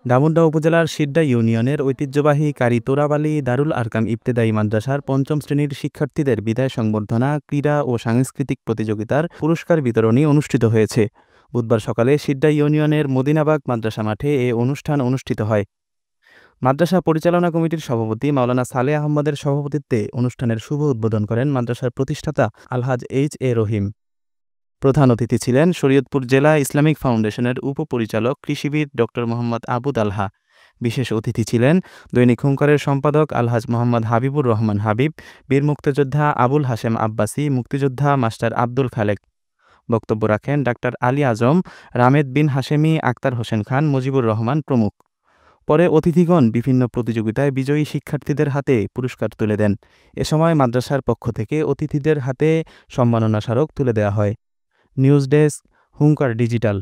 ডামুড্যা উপজেলার সিড্ডা ইউনিয়নের ঐতিহ্যবাহী কারি তোরাবালী দারুল আরকাম ইবতেদায়ী মাদ্রাসার পঞ্চম শ্রেণীর শিক্ষার্থীদের বিদায় সংবর্ধনা, ক্রীড়া ও সাংস্কৃতিক প্রতিযোগিতার পুরস্কার বিতরণী অনুষ্ঠিত হয়েছে। বুধবার সকালে সিড্ডা ইউনিয়নের মদিনাবাগ মাদ্রাসা মাঠে এ অনুষ্ঠান অনুষ্ঠিত হয়। মাদ্রাসা পরিচালনা কমিটির সভাপতি মাওলানা সালেহ আহমদের সভাপতিত্বে অনুষ্ঠানের শুভ উদ্বোধন করেন মাদ্রাসার প্রতিষ্ঠাতা আলহাজ এইচ.এ. রহিম। প্রধান অতিথি ছিলেন শরীয়তপুর জেলা ইসলামিক ফাউন্ডেশনের উপপরিচালক কৃষিবিদ ড. মোহাম্মদ আবু তালহা। বিশেষ অতিথি ছিলেন দৈনিক হুংকারের সম্পাদক আলহাজ মোহাম্মদ হাবিবুর রহমান হাবিব, বীর মুক্তিযোদ্ধা আবুল হাশেম আব্বাসী, মুক্তিযোদ্ধা মাস্টার আব্দুল খালেক। বক্তব্য রাখেন ডাক্তার আলী আজম, রামেদ বিন হাশেমি, আক্তার হোসেন খান, মুজিবুর রহমান প্রমুখ। পরে অতিথিগণ বিভিন্ন প্রতিযোগিতায় বিজয়ী শিক্ষার্থীদের হাতে পুরস্কার তুলে দেন। এ সময় মাদ্রাসার পক্ষ থেকে অতিথিদের হাতে সম্মাননা স্মারক তুলে দেওয়া হয়। News desk, Hunkar digital.